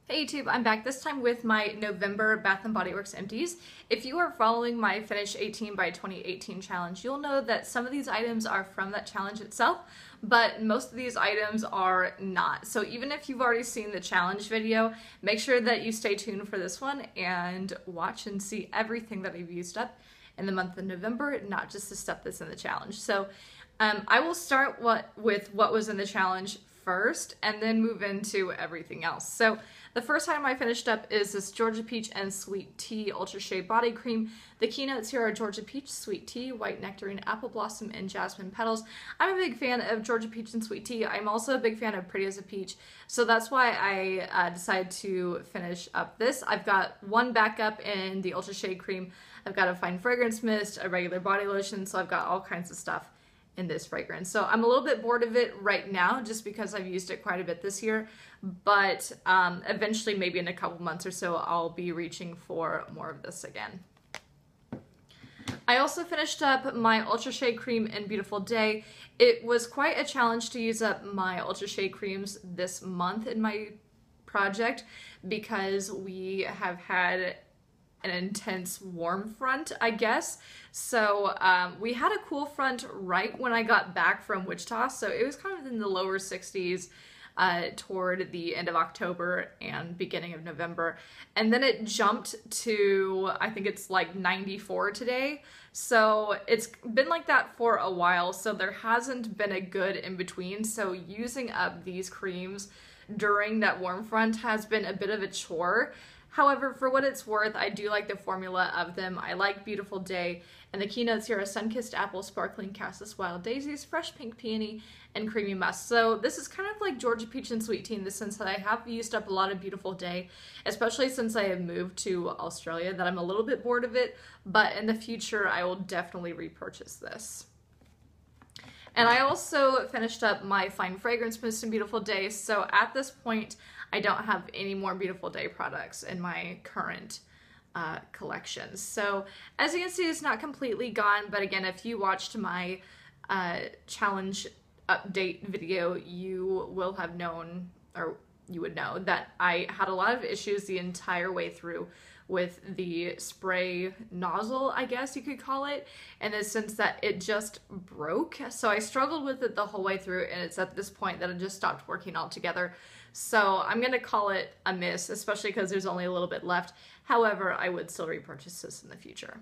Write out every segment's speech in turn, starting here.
Hey YouTube, I'm back this time with my November Bath & Body Works empties. If you are following my Finish 18 by 2018 challenge, you'll know that some of these items are from that challenge itself, but most of these items are not. So even if you've already seen the challenge video, make sure that you stay tuned for this one and watch and see everything that I've used up in the month of November, not just the stuff that's in the challenge. So I will start with what was in the challenge first and then move into everything else. So the first item I finished up is this Georgia Peach and Sweet Tea Ultra Shea Body Cream. The keynotes here are Georgia Peach, Sweet Tea, White Nectarine, Apple Blossom, and Jasmine Petals. I'm a big fan of Georgia Peach and Sweet Tea. I'm also a big fan of Pretty as a Peach, so that's why I decided to finish up this. I've got one backup in the Ultra Shea Cream. I've got a fine fragrance mist, a regular body lotion, so I've got all kinds of stuff in this fragrance. So I'm a little bit bored of it right now just because I've used it quite a bit this year, but eventually, maybe in a couple months or so, I'll be reaching for more of this again. I also finished up my Ultra Shea Cream in Beautiful Day. It was quite a challenge to use up my Ultra Shea creams this month in my project because we have had an intense warm front, I guess. So we had a cool front right when I got back from Wichita, so it was kind of in the lower 60s toward the end of October and beginning of November, and then it jumped to, I think it's like 94 today. So it's been like that for a while, so there hasn't been a good in between. So using up these creams during that warm front has been a bit of a chore. However, for what it's worth, I do like the formula of them. I like Beautiful Day, and the keynotes here are Sun-Kissed Apple, Sparkling Cassis Wild Daisies, Fresh Pink Peony, and Creamy Musk. So this is kind of like Georgia Peach and Sweet Tea in the sense that I have used up a lot of Beautiful Day, especially since I have moved to Australia, that I'm a little bit bored of it, but in the future I will definitely repurchase this. And I also finished up my Fine Fragrance Mist in Beautiful Day, so at this point, I don't have any more Beautiful Day products in my current collection. So as you can see, it's not completely gone, but again, if you watched my challenge update video, you will have known, or you would know, that I had a lot of issues the entire way through with the spray nozzle, I guess you could call it, in the sense that it just broke. So I struggled with it the whole way through, and it's at this point that it just stopped working altogether. So I'm gonna call it a miss, especially because there's only a little bit left. However, I would still repurchase this in the future.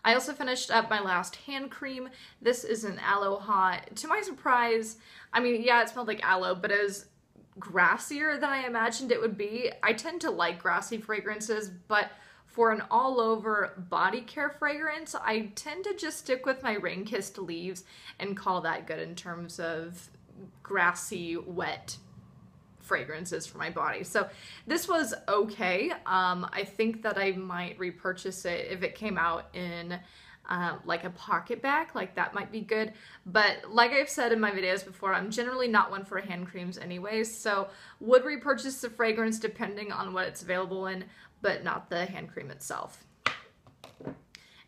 I also finished up my last hand cream. This is an Aloha. To my surprise, I mean, yeah, it smelled like aloe, but it was grassier than I imagined it would be. I tend to like grassy fragrances, but for an all-over body care fragrance, I tend to just stick with my rain-kissed leaves and call that good in terms of grassy, wet fragrances for my body. So this was okay. I think that I might repurchase it if it came out in like a pocket bag, like that might be good. But like I've said in my videos before, I'm generally not one for hand creams anyways, so would repurchase the fragrance depending on what it's available in, but not the hand cream itself.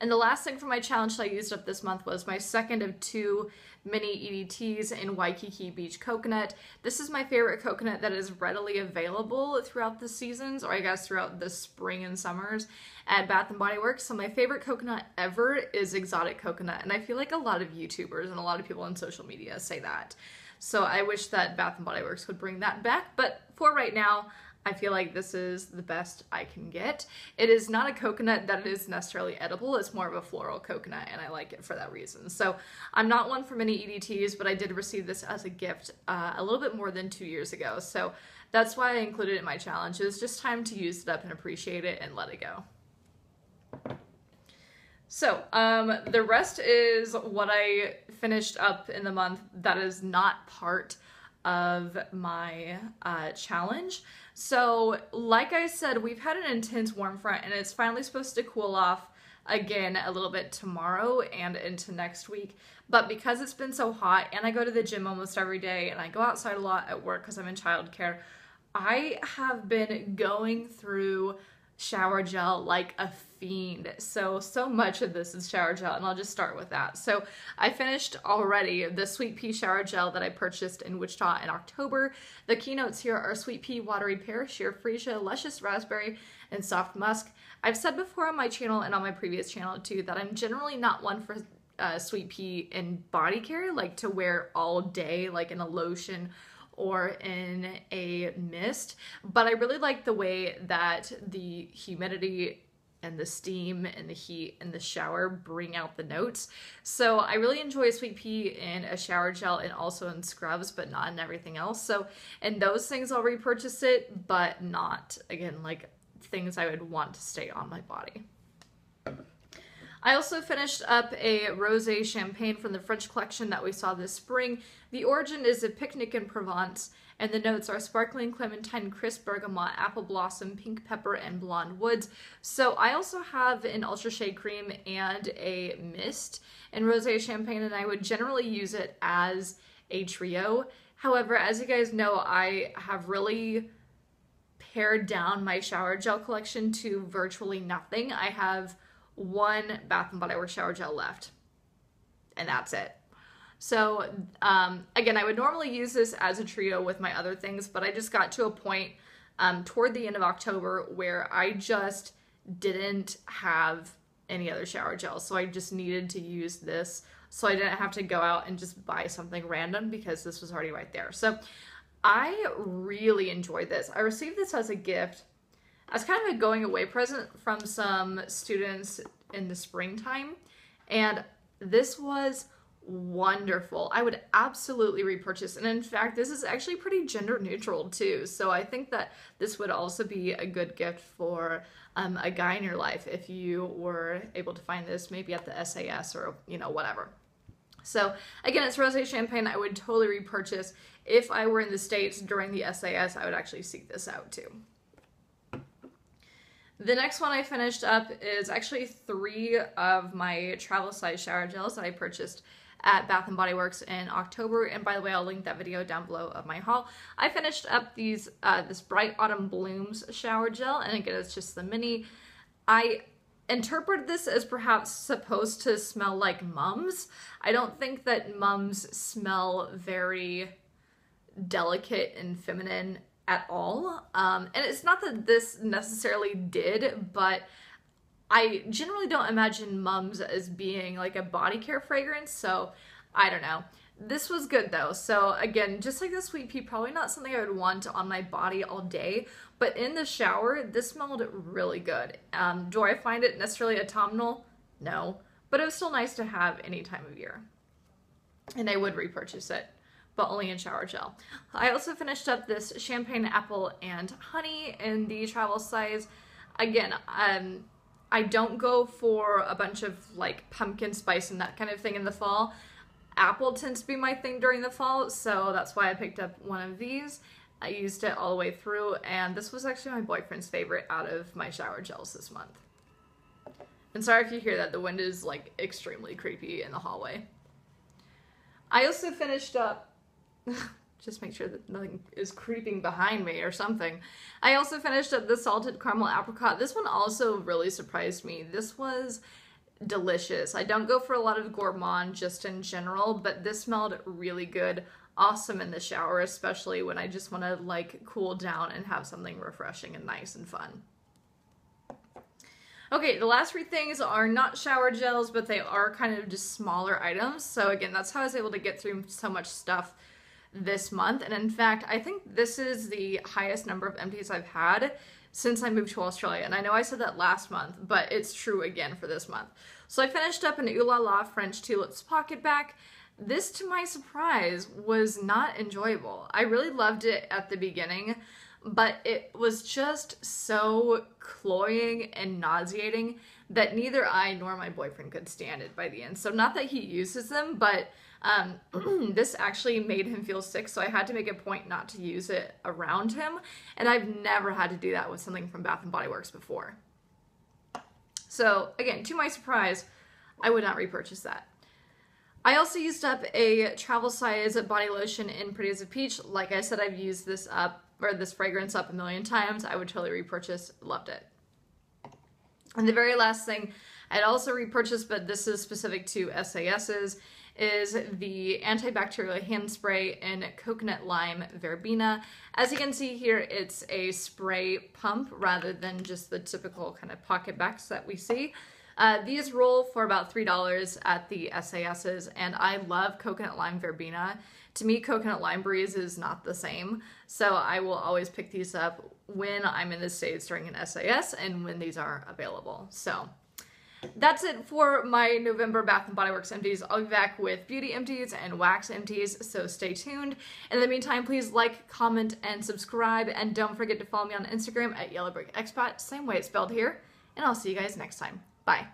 And the last thing for my challenge that I used up this month was my second of two mini EDTs in Waikiki Beach Coconut. This is my favorite coconut that is readily available throughout the seasons, or I guess throughout the spring and summers at Bath & Body Works. So my favorite coconut ever is exotic coconut, and I feel like a lot of YouTubers and a lot of people on social media say that. So I wish that Bath & Body Works would bring that back, but for right now, I feel like this is the best I can get. It is not a coconut that is necessarily edible, it's more of a floral coconut, and I like it for that reason. So I'm not one for many EDTs, but I did receive this as a gift a little bit more than 2 years ago. So that's why I included it in my challenge. It was just time to use it up and appreciate it and let it go. So the rest is what I finished up in the month that is not part of my challenge. So like I said, we've had an intense warm front and it's finally supposed to cool off again a little bit tomorrow and into next week. But because it's been so hot and I go to the gym almost every day and I go outside a lot at work because I'm in childcare, I have been going through shower gel like a fiend. So much of this is shower gel, and I'll just start with that. So I finished already the Sweet Pea shower gel that I purchased in Wichita in October. The keynotes here are Sweet Pea, Watery Pear, Sheer Freesia, Luscious Raspberry, and Soft Musk. I've said before on my channel and on my previous channel too that I'm generally not one for Sweet Pea in body care, like to wear all day, like in a lotion or in a mist, but I really like the way that the humidity and the steam and the heat in the shower bring out the notes. So I really enjoy Sweet Pea in a shower gel and also in scrubs, but not in everything else. So in those things I'll repurchase it, but not, again, like things I would want to stay on my body. I also finished up a rosé champagne from the French collection that we saw this spring. The origin is a picnic in Provence, and the notes are sparkling clementine, crisp bergamot, apple blossom, pink pepper, and blonde woods. So I also have an Ultra Shade Cream and a mist in rosé champagne, and I would generally use it as a trio. However, as you guys know, I have really pared down my shower gel collection to virtually nothing. I have one Bath & Body Works shower gel left, and that's it. So again, I would normally use this as a trio with my other things, but I just got to a point toward the end of October where I just didn't have any other shower gels, so I just needed to use this so I didn't have to go out and just buy something random because this was already right there. So I really enjoyed this. I received this as a gift as kind of a going away present from some students in the springtime, and this was wonderful. I would absolutely repurchase, and in fact this is actually pretty gender neutral too, so I think that this would also be a good gift for a guy in your life if you were able to find this maybe at the SAS or, you know, whatever. So again, it's rosé champagne. I would totally repurchase. If I were in the States during the SAS, I would actually seek this out too. The next one I finished up is actually 3 of my travel size shower gels that I purchased at Bath & Body Works in October, and by the way, I'll link that video down below of my haul. I finished up these this Bright Autumn Blooms shower gel, and again, it's just the mini. I interpret this as perhaps supposed to smell like Mums. I don't think that Mums smell very delicate and feminine at all, and it's not that this necessarily did, but I generally don't imagine Mums as being like a body care fragrance, so I don't know. This was good though. So again, just like the Sweet Pea, probably not something I would want on my body all day, but in the shower, this smelled really good. Do I find it necessarily autumnal? No, but it was still nice to have any time of year, and I would repurchase it, but only in shower gel. I also finished up this Champagne Apple and Honey in the travel size. Again, I don't go for a bunch of like pumpkin spice and that kind of thing in the fall. Apple tends to be my thing during the fall, so that's why I picked up one of these. I used it all the way through, and this was actually my boyfriend's favorite out of my shower gels this month. And sorry if you hear that, the wind is like extremely creepy in the hallway. I also finished up just make sure that nothing is creeping behind me or something. I also finished up the Salted Caramel Apricot. This one also really surprised me. This was delicious. I don't go for a lot of gourmand just in general, but this smelled really good. Awesome in the shower, especially when I just want to like cool down and have something refreshing and nice and fun. Okay, the last 3 things are not shower gels, but they are kind of just smaller items. So again, that's how I was able to get through so much stuff this month. And in fact, I think this is the highest number of empties I've had since I moved to Australia. And I know I said that last month, but it's true again for this month. So I finished up an Ooh La La French Tulips pocket back. This, to my surprise, was not enjoyable. I really loved it at the beginning, but it was just so cloying and nauseating that neither I nor my boyfriend could stand it by the end. So not that he uses them, but this actually made him feel sick, so I had to make a point not to use it around him, and I've never had to do that with something from Bath & Body Works before. So again, to my surprise, I would not repurchase that. I also used up a travel size body lotion in Pretty as a Peach. Like I said, I've used this up, or this fragrance up a million times. I would totally repurchase, loved it. And the very last thing I'd also repurchased, but this is specific to SASs, is the antibacterial hand spray in coconut lime verbena. As you can see here, it's a spray pump rather than just the typical kind of pocket backs that we see. These roll for about $3 at the SASs, and I love coconut lime verbena. To me, coconut lime breeze is not the same, so I will always pick these up when I'm in the States during an SAS and when these are available. So that's it for my November Bath & Body Works empties. I'll be back with beauty empties and wax empties, so stay tuned. In the meantime, please like, comment, and subscribe, and don't forget to follow me on Instagram at YellowBrickExpat, same way it's spelled here, and I'll see you guys next time. Bye.